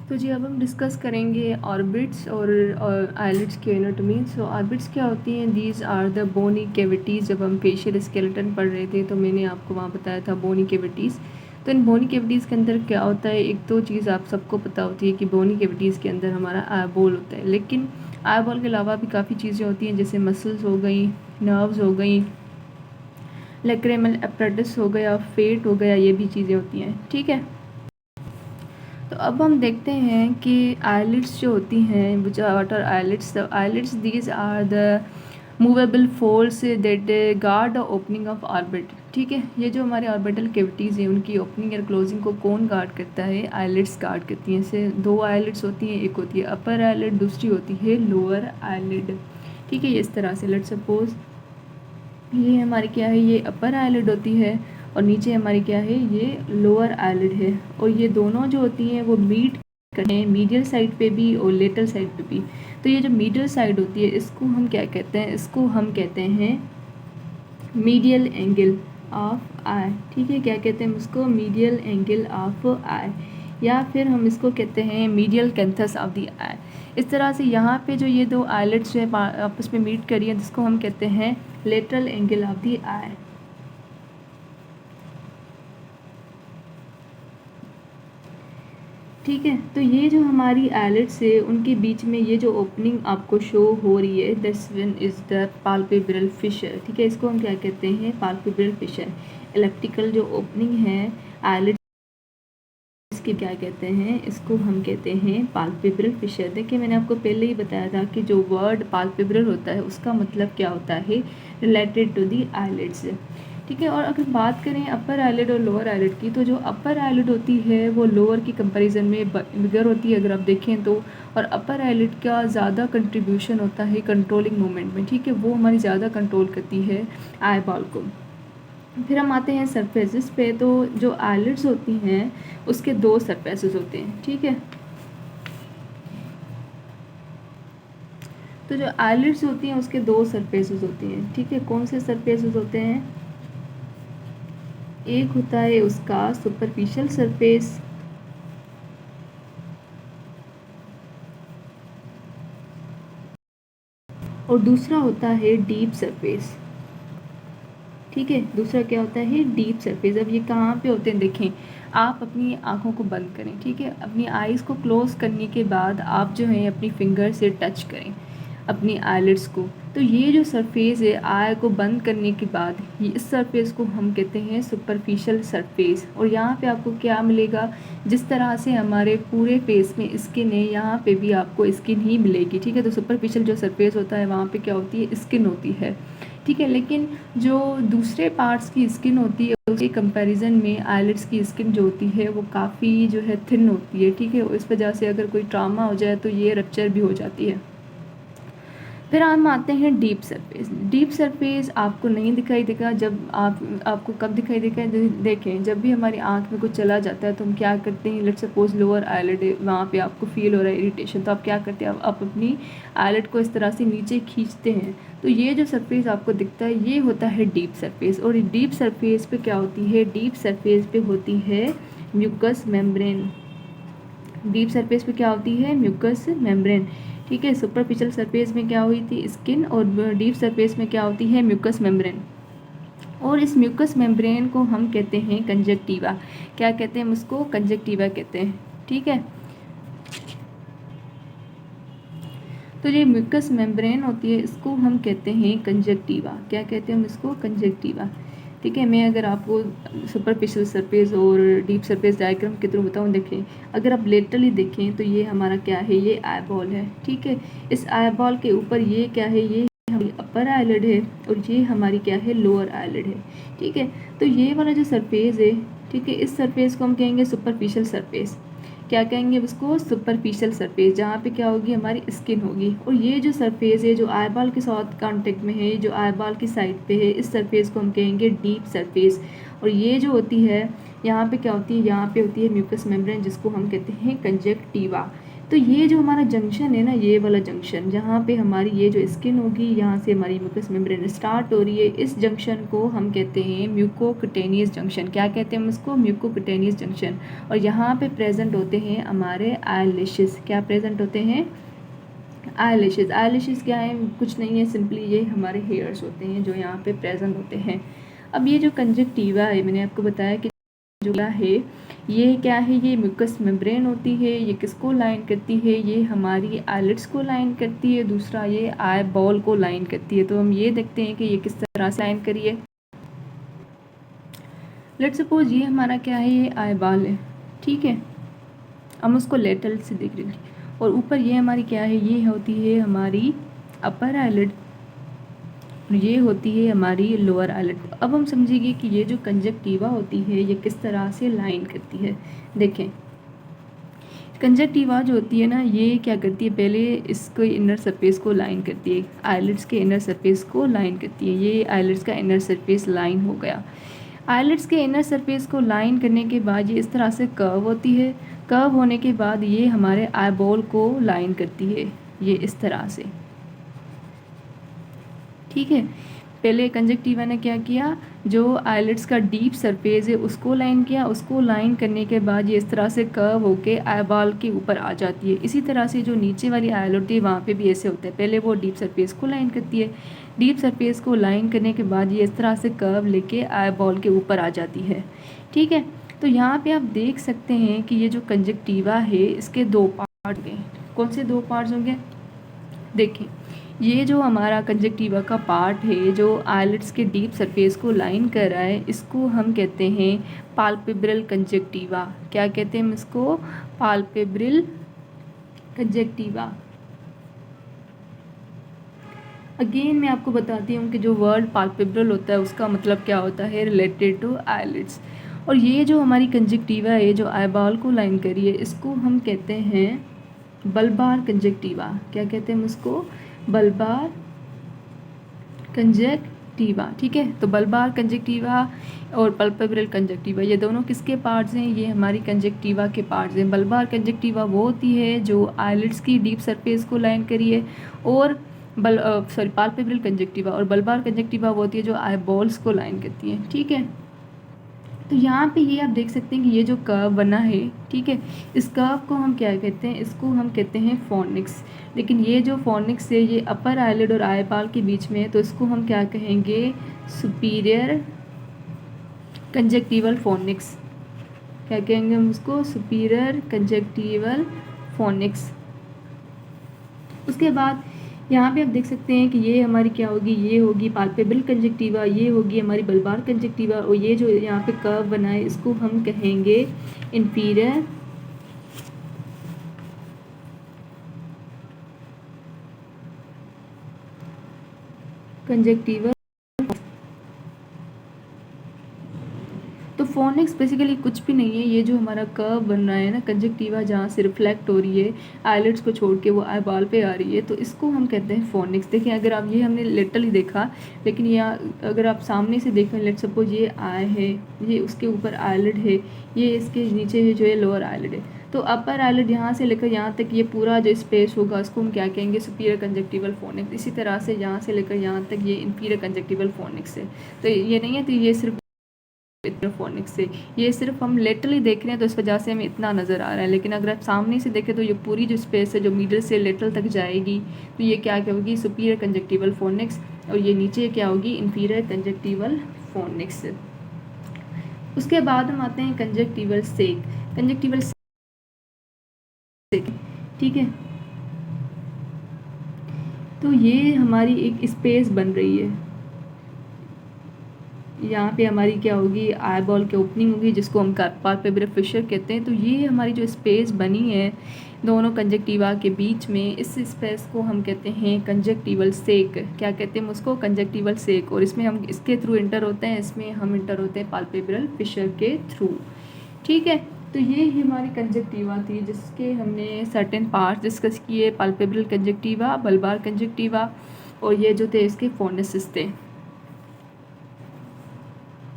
तो जी अब हम डिस्कस करेंगे ऑर्बिट्स और आइलिड्स की एनाटॉमी। सो ऑर्बिट्स क्या होती हैं? These are the bony cavities. जब हम फेशियल स्केलेटन पढ़ रहे थे तो मैंने आपको वहाँ बताया था बोनी कैविटीज़। तो इन बोनी कैविटीज़ के अंदर क्या होता है? एक तो चीज़ आप सबको पता होती है कि बोनी कैविटीज़ के अंदर हमारा आईबॉल होता है, लेकिन आईबॉल के अलावा भी काफ़ी चीज़ें होती हैं, जैसे मसल्स हो गई, नर्व्स हो गई, लैक्रिमल एपरेटस हो गया, फेट हो गया, ये भी चीज़ें होती हैं। ठीक है, तो अब हम देखते हैं कि आइलिड्स जो होती हैं, which are what are eyelids? The eyelids these are the movable folds that guard the opening of orbit. ठीक है, ये जो हमारे ऑर्बिटल कैविटीज़ हैं उनकी ओपनिंग और क्लोजिंग को कौन गार्ड करता है? आइलिड्स गार्ड करती हैं। ऐसे दो आइलिड्स होती हैं, एक होती है अपर आइलिड, दूसरी होती है लोअर आइलिड। ठीक है, ये इस तरह से लेट्स सपोज ये हमारी क्या है, ये अपर आइलिड होती है और नीचे हमारी क्या है, ये लोअर आइलिड है। और ये दोनों जो होती हैं वो मीट करते हैं मीडियल साइड पे भी और लेटरल साइड पे भी। तो ये जो मीडियल साइड होती है इसको हम क्या कहते हैं? इसको हम कहते हैं मीडियल एंगल ऑफ आई। ठीक है, क्या कहते हैं इसको? मीडियल एंगल ऑफ आई, या फिर हम इसको कहते हैं मीडियल कैंथस ऑफ द आई। इस तरह से यहाँ पे जो ये दो आइलेट्स जो है आपस में मीट करी है, जिसको हम कहते हैं लेटरल एंगल ऑफ द आई। ठीक है, तो ये जो हमारी आइलेट्स है उनके बीच में ये जो ओपनिंग आपको शो हो रही है, this one is the palpebral fissure. ठीक है, इसको हम क्या कहते हैं? Palpebral fissure. इलेप्टिकल जो ओपनिंग है आइलेट्स इसके क्या कहते हैं? इसको हम कहते हैं पाल्पेब्रल फिशर। देखिए, मैंने आपको पहले ही बताया था कि जो वर्ड पाल्पेब्रल होता है उसका मतलब क्या होता है? Related to the eyelids. ठीक है, और अगर बात करें अपर आइलिड और लोअर आइलिड की, तो जो अपर आइलिड होती है वो लोअर की कंपैरिजन में बिगर होती है अगर आप देखें तो। और अपर आइलिड का ज़्यादा कंट्रीब्यूशन होता है कंट्रोलिंग मूवमेंट में। ठीक है, वो हमारी ज़्यादा कंट्रोल करती है आई बॉल को। फिर हम आते हैं सरफेसेस पे। तो जो आइलिड्स होती हैं उसके दो सरफेसेस होते हैं। ठीक है, तो जो आइलिड्स होती हैं उसके दो सरफेसेस होती हैं। ठीक है, कौन से सरफेसेस होते हैं? एक होता है उसका सुपरफिशियल सरफेस, और दूसरा होता है डीप सरफेस। ठीक है, दूसरा क्या होता है? Deep surface. अब ये कहाँ पे होते हैं? देखें, आप अपनी आँखों को बंद करें। ठीक है, अपनी आइज़ को क्लोज़ करने के बाद आप जो है अपनी फिंगर से टच करें अपनी आईलिड्स को। तो ये जो सरफेस है आई को बंद करने के बाद, ये इस सरफेस को हम कहते हैं सुपरफिशियल सरफेस। और यहाँ पे आपको क्या मिलेगा? जिस तरह से हमारे पूरे फेस में स्किन है, यहाँ पे भी आपको स्किन ही मिलेगी। ठीक है, तो सुपरफिशियल जो सरफेस होता है वहाँ पे क्या होती है? स्किन होती है। ठीक है, लेकिन जो दूसरे पार्ट्स की स्किन होती है उसके कंपैरिजन में आईलिड्स की स्किन जो होती है वो काफ़ी जो है थिन होती है। ठीक है, इस वजह से अगर कोई ट्रॉमा हो जाए तो ये रप्चर भी हो जाती है। फिर हम आते हैं डीप सरफेस। डीप सरफेस आपको नहीं दिखाई देगा। जब आपको कब दिखाई देगा? देखें, जब भी हमारी आंख में कुछ चला जाता है तो हम क्या करते हैं? लेट्स सपोज लोअर आईलिड है, वहाँ पे आपको फील हो रहा है इरिटेशन, तो आप क्या करते हैं? आप अपनी आईलिड को इस तरह से नीचे खींचते हैं। तो ये जो सरफेस आपको दिखता है ये होता है डीप सरफेस। और डीप सरफेस पे क्या होती है? डीप सरफेस पे होती है म्यूकस मेम्ब्रेन। डीप सरफेस पे क्या होती है? Mucous membrane. ठीक है, सुपरफिशियल सरफेस में क्या हुई थी? स्किन, और डीप सरफेस में क्या होती है? Mucous membrane. और इस म्यूकस मेम्ब्रेन को हम कहते हैं कंजक्टिवा। क्या कहते हैं? हम उसको कंजक्टिवा कहते हैं। ठीक है, तो ये म्यूकस मेम्ब्रेन होती है इसको हम कहते हैं कंजक्टिवा। क्या कहते हैं हम इसको? कंजक्टिवा। ठीक है, मैं अगर आपको सुपरफिशियल सरफेस और डीप सरफेस डायग्राम के थ्रू बताऊँ, देखें, अगर आप लेटरली देखें तो ये हमारा क्या है? ये आईबॉल है। ठीक है, इस आईबॉल के ऊपर ये क्या है? ये हमारी अपर आईलिड है और ये हमारी क्या है? लोअर आईलिड है। ठीक है, तो ये वाला जो सरफेस है, ठीक है, इस सरफेस को हम कहेंगे सुपरफिशियल सरफेस। क्या कहेंगे उसको? सुपरफिशियल सरफेस, जहाँ पे क्या होगी? हमारी स्किन होगी। और ये जो सरफेस है जो आईबॉल के साथ कांटेक्ट में है, जो आईबॉल की साइड पे है, इस सरफेस को हम कहेंगे डीप सरफेस। और ये जो होती है यहाँ पे क्या होती है? यहाँ पे होती है म्यूकस मेम्ब्रेन, जिसको हम कहते हैं कंजक्टिवा। तो ये जो हमारा जंक्शन है ना, ये वाला जंक्शन जहाँ पे हमारी ये जो स्किन होगी, यहाँ से हमारी म्यूकस मेम्ब्रेन स्टार्ट हो रही है, इस जंक्शन को हम कहते हैं म्यूकोक्यूटेनियस जंक्शन। क्या कहते हैं हम इसको? Mucocutaneous junction. और यहाँ पे प्रेजेंट होते हैं हमारे आईलैशेस। क्या प्रेजेंट होते हैं? आईलैशेस। आईलैशेस क्या है? कुछ नहीं है, सिंपली ये हमारे हेयर्स होते हैं जो यहाँ पे प्रेजेंट होते हैं। अब ये जो कंजक्टिवा है, मैंने आपको बताया कि जो है ये क्या है? ये म्यूकस मेम्ब्रेन होती है। ये किसको लाइन करती है? ये हमारी आईलिड्स को लाइन करती है। दूसरा ये आई बॉल को लाइन करती है। तो हम ये देखते हैं कि ये किस तरह से लाइन करी है। लेट्स सपोज ये हमारा क्या है? ये आई बॉल है, ठीक है, हम उसको लेटरल से देख रहे हैं। और ऊपर ये हमारी क्या है? ये होती है हमारी अपर आईलिड, ये होती है हमारी लोअर आईलिड। अब हम समझेंगे कि ये जो कंजक्टिवा होती है ये किस तरह से लाइन करती है। देखें, कंजक्टिवा जो होती है ना, ये क्या करती है? पहले इसको इनर सरफेस को लाइन करती है, आईलिड्स के इनर सरफेस को लाइन करती है। ये आईलिड्स का इनर सरफेस लाइन हो गया। आईलिड्स के इनर सरफेस को लाइन करने के बाद ये इस तरह से कर्व होती है। कर्व होने के बाद ये हमारे आईबॉल को लाइन करती है, ये इस तरह से, ठीक है। पहले कंजक्टिवा ने क्या किया? जो आईलिड्स का डीप सरफेस है उसको लाइन किया। उसको लाइन करने के बाद ये इस तरह से कर्व होके आईबॉल के ऊपर आ जाती है। इसी तरह से जो नीचे वाली आईलिड होती है वहाँ पे भी ऐसे होता है। पहले वो डीप सरफेस को लाइन करती है, डीप सरफेस को लाइन करने के बाद ये इस तरह से कर्व लेके आईबॉल के ऊपर आ जाती है, ठीक है। तो यहाँ पे आप देख सकते हैं कि ये जो कंजक्टिवा है इसके दो पार्ट होंगे। कौन से दो पार्ट्स होंगे? देखिए, ये जो हमारा कंजक्टिवा का पार्ट है जो आईलिड्स के डीप सरफेस को लाइन कर रहा है, इसको हम कहते हैं पाल्पेब्रल कंजक्टिवा। क्या कहते हैं हम इसको? Palpebral conjunctiva. अगेन मैं आपको बताती हूँ कि जो वर्ड पाल्पेब्रल होता है उसका मतलब क्या होता है? Related to eyelids. और ये जो हमारी कंजक्टिवा है जो आईबॉल को लाइन करी है, इसको हम कहते हैं बल्बार कंजक्टिवा। क्या कहते हैं हम उसको? बल्बार कंजक्टिवा, ठीक है। तो बल्बार कंजक्टिवा और पल्पेब्रल कंजक्टिवा ये दोनों किसके पार्ट्स हैं? ये हमारी कंजक्टिवा के पार्ट्स हैं। बल्बार कंजक्टिवा वो होती है जो आईलिड्स की डीप सरफेस को लाइन करी है, और पाल्पेब्रल कंजक्टिवा और बल्बार कंजक्टिवा वो होती है जो आईबॉल्स को लाइन करती है, ठीक है। तो यहाँ पे ये आप देख सकते हैं कि ये जो कर्व बना है, ठीक है, इस कर्व को हम क्या कहते हैं? इसको हम कहते हैं फोनिक्स। लेकिन ये जो फोनिक्स है ये अपर आईलिड और आईबॉल के बीच में है, तो इसको हम क्या कहेंगे? Superior conjunctival fornix. क्या कहेंगे हम उसको? Superior conjunctival fornix. उसके बाद यहाँ पे आप देख सकते हैं कि ये हमारी क्या होगी? ये होगी पाल्पेब्रल कंजक्टिवा, ये होगी हमारी बल्बार कंजक्टिवा, और ये जो यहाँ पे कर्व बना है इसको हम कहेंगे इंफीरियर कंजक्टिवा। तो फोनिक्स बेसिकली कुछ भी नहीं है, ये जो हमारा कर्व बन रहा है ना कंजक्टिवा जहाँ से रिफ्लेक्ट हो रही है आईलिड्स को छोड़ के वो आईबॉल पे आ रही है, तो इसको हम कहते हैं फोनिक्स। देखिए, अगर आप, ये हमने लिटरली देखा, लेकिन ये अगर आप सामने से देखें, लेट सपोज ये आई है, ये उसके ऊपर आईलिड है, ये इसके नीचे है जो है लोअर आईलिड है, तो अपर आईलिड यहाँ से लेकर यहाँ तक ये पूरा जो स्पेस होगा उसको हम क्या कहेंगे? Superior conjunctival fornix. इसी तरह से यहाँ से लेकर यहाँ तक ये इंफीरियर कंजक्टिवल फोनिक्स है। तो ये नहीं है, तो ये सिर्फ फोनिक्स से, ये सिर्फ हम लेटरली देख रहे हैं तो इस वजह से हमें इतना नज़र आ रहा है। लेकिन अगर आप सामने से देखें तो ये पूरी जो स्पेस है जो मिडल से लेटरल तक जाएगी, तो ये क्या होगी? सुपीरियर कंजक्टिवल फोनिक्स, और ये नीचे क्या होगी? Inferior conjunctival fornix. उसके बाद हम आते हैं कंजक्टिवल सेक। कंजक्टिवल सेक, ठीक है, तो ये हमारी एक स्पेस बन रही है। यहाँ पे हमारी क्या होगी? आईबॉल की ओपनिंग होगी जिसको हम पाल्पेब्रल फिशर कहते हैं। तो ये हमारी जो स्पेस बनी है दोनों कंजक्टिवा के बीच में, इस स्पेस को हम कहते हैं कंजक्टिवल सेक। क्या कहते हैं उसको? कंजक्टिवल सेक। और इसमें हम इसके थ्रू इंटर होते हैं, इसमें हम इंटर होते हैं पाल्पेब्रल फिशर के थ्रू, ठीक है। तो ये ही हमारी कंजक्टिवा थी जिसके हमने सर्टेन पार्ट्स डिस्कस किए, पाल्पेब्रल कंजक्टिवा, बल्बार कंजक्टिवा, और ये जो थे इसके फोनिसेस थे।